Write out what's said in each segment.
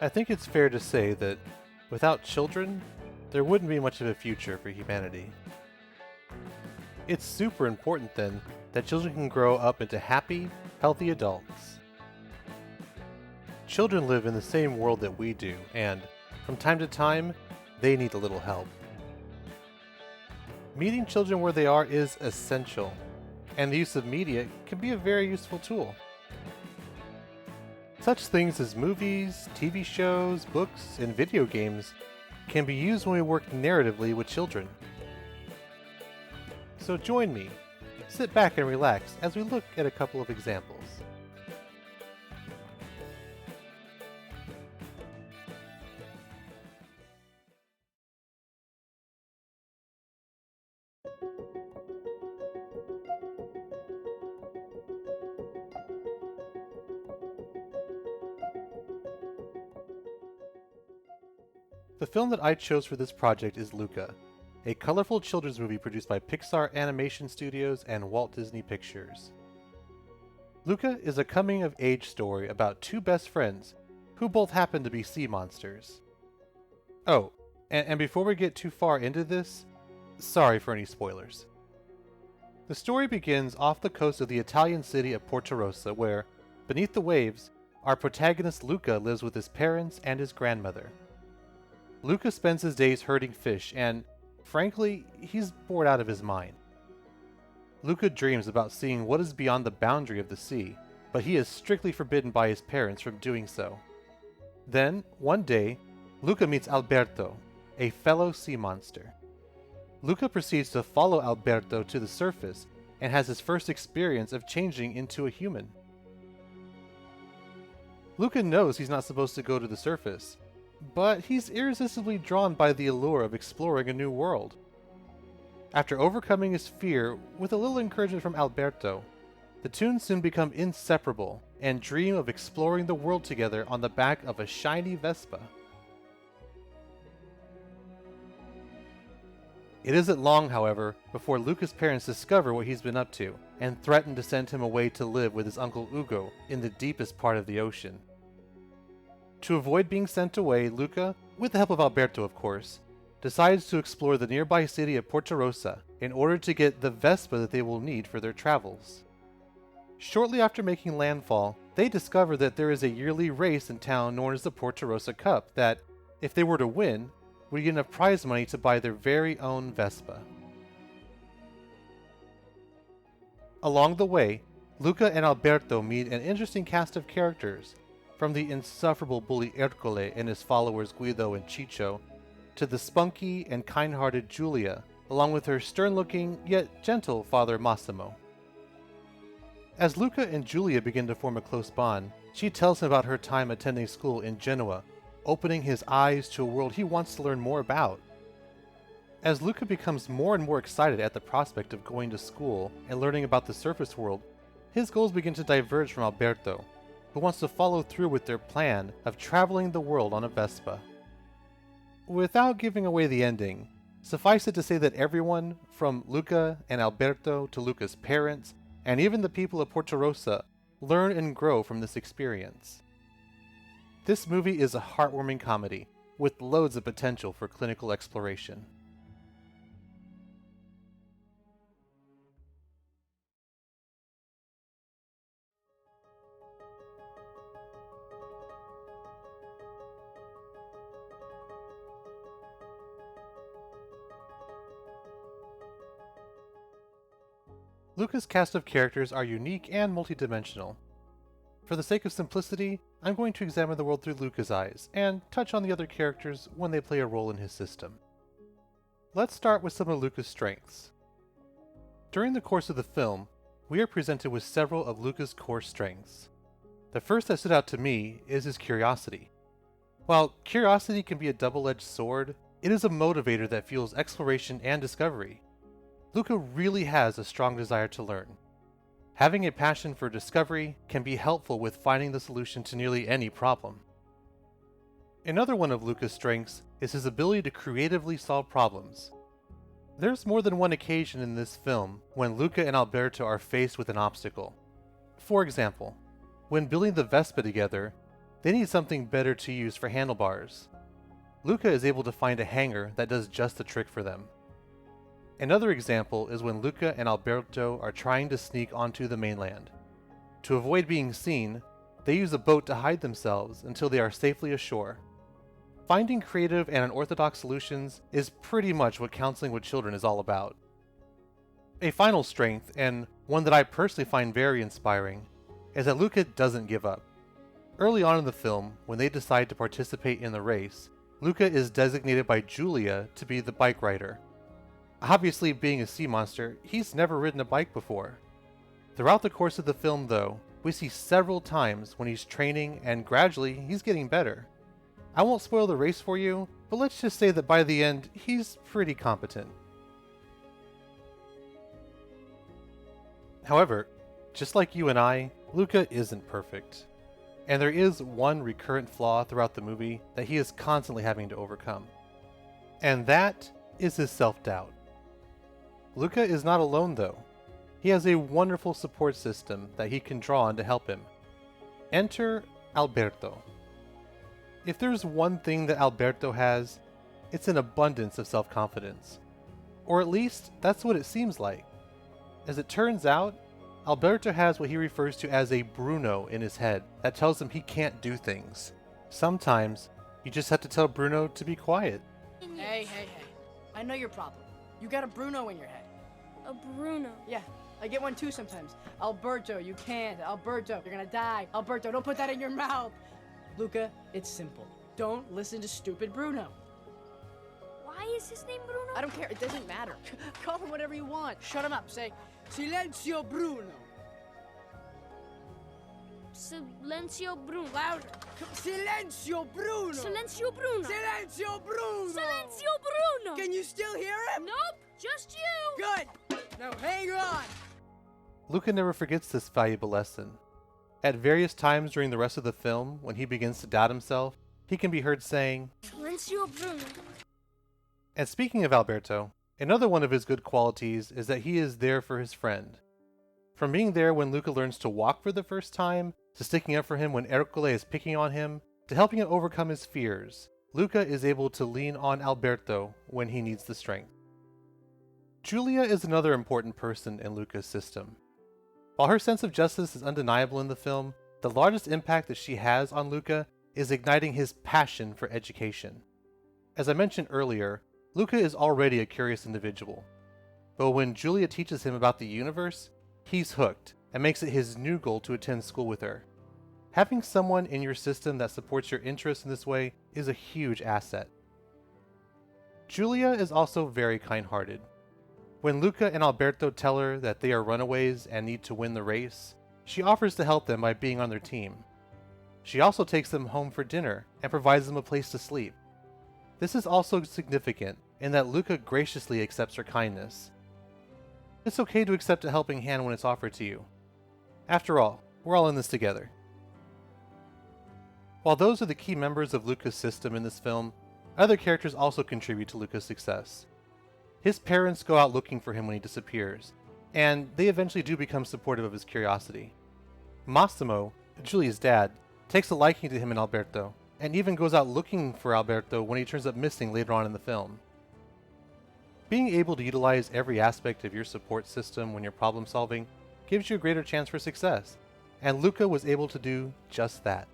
I think it's fair to say that without children, there wouldn't be much of a future for humanity. It's super important then that children can grow up into happy, healthy adults. Children live in the same world that we do, and from time to time, they need a little help. Meeting children where they are is essential, and the use of media can be a very useful tool. Such things as movies, TV shows, books, and video games can be used when we work narratively with children. So join me, sit back and relax as we look at a couple of examples. The film that I chose for this project is Luca, a colorful children's movie produced by Pixar Animation Studios and Walt Disney Pictures. Luca is a coming-of-age story about two best friends who both happen to be sea monsters. Oh, and before we get too far into this, sorry for any spoilers. The story begins off the coast of the Italian city of Porto Rossa where, beneath the waves, our protagonist Luca lives with his parents and his grandmother. Luca spends his days herding fish and, frankly, he's bored out of his mind. Luca dreams about seeing what is beyond the boundary of the sea, but he is strictly forbidden by his parents from doing so. Then, one day, Luca meets Alberto, a fellow sea monster. Luca proceeds to follow Alberto to the surface and has his first experience of changing into a human. Luca knows he's not supposed to go to the surface, but he's irresistibly drawn by the allure of exploring a new world. After overcoming his fear with a little encouragement from Alberto, the two soon become inseparable and dream of exploring the world together on the back of a shiny Vespa. It isn't long, however, before Luca's parents discover what he's been up to and threaten to send him away to live with his uncle Ugo in the deepest part of the ocean. To avoid being sent away, Luca, with the help of Alberto of course, decides to explore the nearby city of Porto Rossa in order to get the Vespa that they will need for their travels. Shortly after making landfall, they discover that there is a yearly race in town known as the Porto Rossa Cup that, if they were to win, would get enough prize money to buy their very own Vespa. Along the way, Luca and Alberto meet an interesting cast of characters, from the insufferable bully Ercole and his followers Guido and Ciccio, to the spunky and kind-hearted Giulia, along with her stern-looking yet gentle father Massimo. As Luca and Giulia begin to form a close bond, she tells him about her time attending school in Genoa, opening his eyes to a world he wants to learn more about. As Luca becomes more and more excited at the prospect of going to school and learning about the surface world, his goals begin to diverge from Alberto, who wants to follow through with their plan of traveling the world on a Vespa. Without giving away the ending, suffice it to say that everyone, from Luca and Alberto to Luca's parents, and even the people of Porto Rossa, learn and grow from this experience. This movie is a heartwarming comedy, with loads of potential for clinical exploration. Luca's cast of characters are unique and multidimensional. For the sake of simplicity, I'm going to examine the world through Luca's eyes, and touch on the other characters when they play a role in his system. Let's start with some of Luca's strengths. During the course of the film, we are presented with several of Luca's core strengths. The first that stood out to me is his curiosity. While curiosity can be a double-edged sword, it is a motivator that fuels exploration and discovery. Luca really has a strong desire to learn. Having a passion for discovery can be helpful with finding the solution to nearly any problem. Another one of Luca's strengths is his ability to creatively solve problems. There's more than one occasion in this film when Luca and Alberto are faced with an obstacle. For example, when building the Vespa together, they need something better to use for handlebars. Luca is able to find a hanger that does just the trick for them. Another example is when Luca and Alberto are trying to sneak onto the mainland. To avoid being seen, they use a boat to hide themselves until they are safely ashore. Finding creative and unorthodox solutions is pretty much what counseling with children is all about. A final strength, and one that I personally find very inspiring, is that Luca doesn't give up. Early on in the film, when they decide to participate in the race, Luca is designated by Julia to be the bike rider. Obviously, being a sea monster, he's never ridden a bike before. Throughout the course of the film, though, we see several times when he's training and gradually he's getting better. I won't spoil the race for you, but let's just say that by the end, he's pretty competent. However, just like you and I, Luca isn't perfect. And there is one recurrent flaw throughout the movie that he is constantly having to overcome. And that is his self-doubt. Luca is not alone though. He has a wonderful support system that he can draw on to help him. Enter Alberto. If there's one thing that Alberto has, it's an abundance of self-confidence. Or at least, that's what it seems like. As it turns out, Alberto has what he refers to as a Bruno in his head that tells him he can't do things. Sometimes, you just have to tell Bruno to be quiet. Hey. I know your problem. You got a Bruno in your head. A Bruno? Yeah, I get one too sometimes. Alberto, you can't. Alberto, you're gonna die. Alberto, don't put that in your mouth. Luca, it's simple. Don't listen to stupid Bruno. Why is his name Bruno? I don't care. It doesn't matter. Call him whatever you want. Shut him up. Say, Silencio Bruno. Silencio Bruno. Louder. Silencio Bruno. Silencio Bruno. Silencio Bruno. Silencio Bruno. Can you still hear him? Nope, just you. Good. Now hang on. Luca never forgets this valuable lesson. At various times during the rest of the film, when he begins to doubt himself, he can be heard saying, Silencio Bruno. And speaking of Alberto, another one of his good qualities is that he is there for his friend. From being there when Luca learns to walk for the first time, to sticking up for him when Ercole is picking on him, to helping him overcome his fears, Luca is able to lean on Alberto when he needs the strength. Julia is another important person in Luca's system. While her sense of justice is undeniable in the film, the largest impact that she has on Luca is igniting his passion for education. As I mentioned earlier, Luca is already a curious individual. But when Julia teaches him about the universe, he's hooked and makes it his new goal to attend school with her. Having someone in your system that supports your interests in this way is a huge asset. Julia is also very kind-hearted. When Luca and Alberto tell her that they are runaways and need to win the race, she offers to help them by being on their team. She also takes them home for dinner and provides them a place to sleep. This is also significant in that Luca graciously accepts her kindness. It's okay to accept a helping hand when it's offered to you. After all, we're all in this together. While those are the key members of Luca's system in this film, other characters also contribute to Luca's success. His parents go out looking for him when he disappears, and they eventually do become supportive of his curiosity. Massimo, Julia's dad, takes a liking to him and Alberto, and even goes out looking for Alberto when he turns up missing later on in the film. Being able to utilize every aspect of your support system when you're problem solving gives you a greater chance for success, and Luca was able to do just that.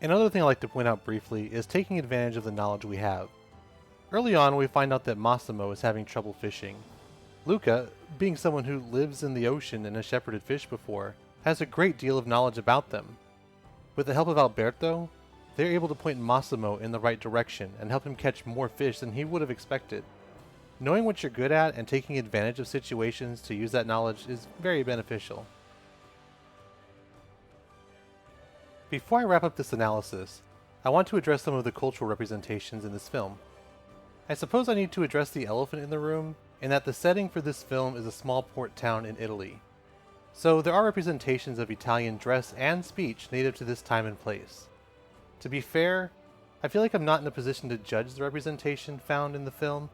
Another thing I'd like to point out briefly is taking advantage of the knowledge we have. Early on, we find out that Massimo is having trouble fishing. Luca, being someone who lives in the ocean and has shepherded fish before, has a great deal of knowledge about them. With the help of Alberto, they're able to point Massimo in the right direction and help him catch more fish than he would have expected. Knowing what you're good at and taking advantage of situations to use that knowledge is very beneficial. Before I wrap up this analysis, I want to address some of the cultural representations in this film. I suppose I need to address the elephant in the room, in that the setting for this film is a small port town in Italy. So there are representations of Italian dress and speech native to this time and place. To be fair, I feel like I'm not in a position to judge the representation found in the film.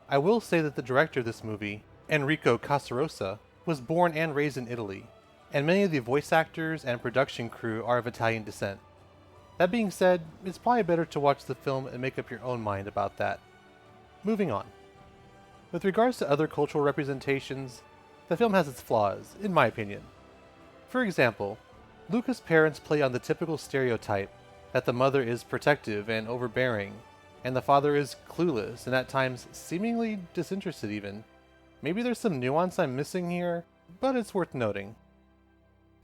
I will say that the director of this movie, Enrico Casarosa, was born and raised in Italy. and many of the voice actors and production crew are of Italian descent. That being said, it's probably better to watch the film and make up your own mind about that. Moving on. With regards to other cultural representations, the film has its flaws, in my opinion. For example, Luca's parents play on the typical stereotype that the mother is protective and overbearing, and the father is clueless and at times seemingly disinterested even. Maybe there's some nuance I'm missing here, but it's worth noting.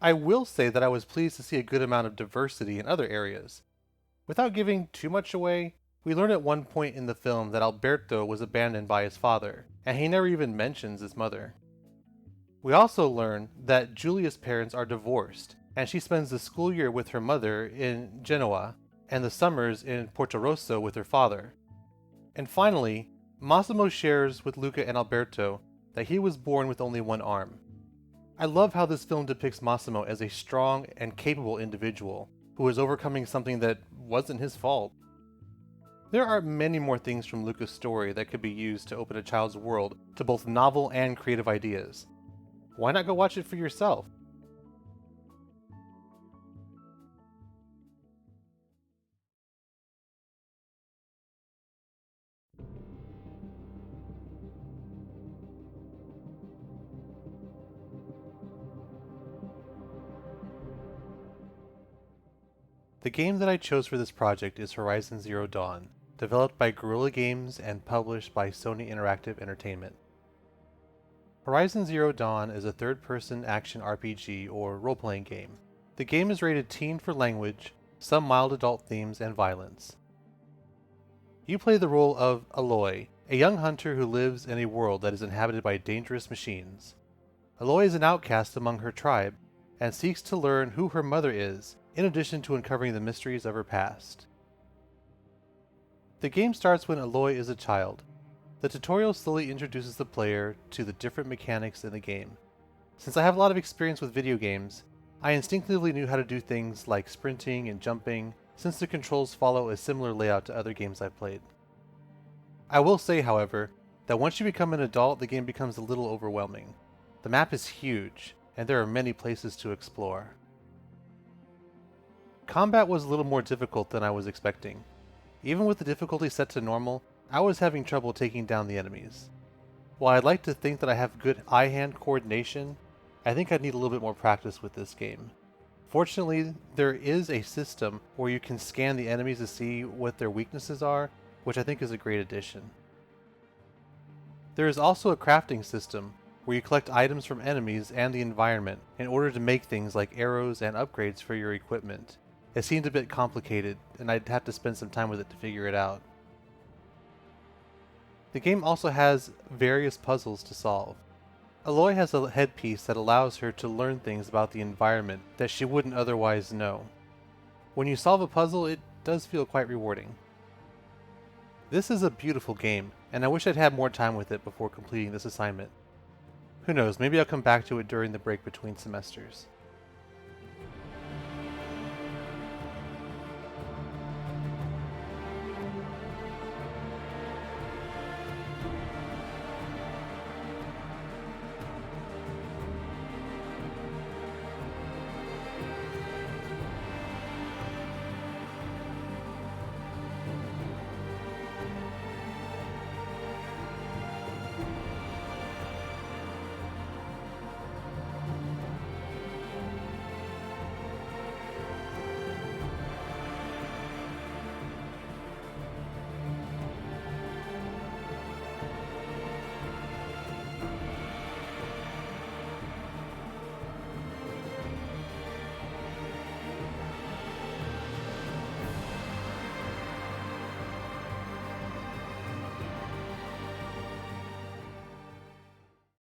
I will say that I was pleased to see a good amount of diversity in other areas. Without giving too much away, we learn at one point in the film that Alberto was abandoned by his father, and he never even mentions his mother. We also learn that Giulia's parents are divorced, and she spends the school year with her mother in Genoa, and the summers in Portorosso with her father. And finally, Massimo shares with Luca and Alberto that he was born with only one arm. I love how this film depicts Massimo as a strong and capable individual who is overcoming something that wasn't his fault. There are many more things from Luca's story that could be used to open a child's world to both novel and creative ideas. Why not go watch it for yourself? The game that I chose for this project is Horizon Zero Dawn, developed by Guerrilla Games and published by Sony Interactive Entertainment. Horizon Zero Dawn is a third-person action RPG or role-playing game. The game is rated teen for language, some mild adult themes, and violence. You play the role of Aloy, a young hunter who lives in a world that is inhabited by dangerous machines. Aloy is an outcast among her tribe, and seeks to learn who her mother is, in addition to uncovering the mysteries of her past. The game starts when Aloy is a child. The tutorial slowly introduces the player to the different mechanics in the game. Since I have a lot of experience with video games, I instinctively knew how to do things like sprinting and jumping, since the controls follow a similar layout to other games I've played. I will say, however, that once you become an adult, the game becomes a little overwhelming. The map is huge, and there are many places to explore. Combat was a little more difficult than I was expecting. Even with the difficulty set to normal, I was having trouble taking down the enemies. While I'd like to think that I have good eye-hand coordination, I think I'd need a little bit more practice with this game. Fortunately, there is a system where you can scan the enemies to see what their weaknesses are, which I think is a great addition. There is also a crafting system where you collect items from enemies and the environment in order to make things like arrows and upgrades for your equipment. It seemed a bit complicated, and I'd have to spend some time with it to figure it out. The game also has various puzzles to solve. Aloy has a headpiece that allows her to learn things about the environment that she wouldn't otherwise know. When you solve a puzzle, it does feel quite rewarding. This is a beautiful game, and I wish I'd had more time with it before completing this assignment. Who knows, maybe I'll come back to it during the break between semesters.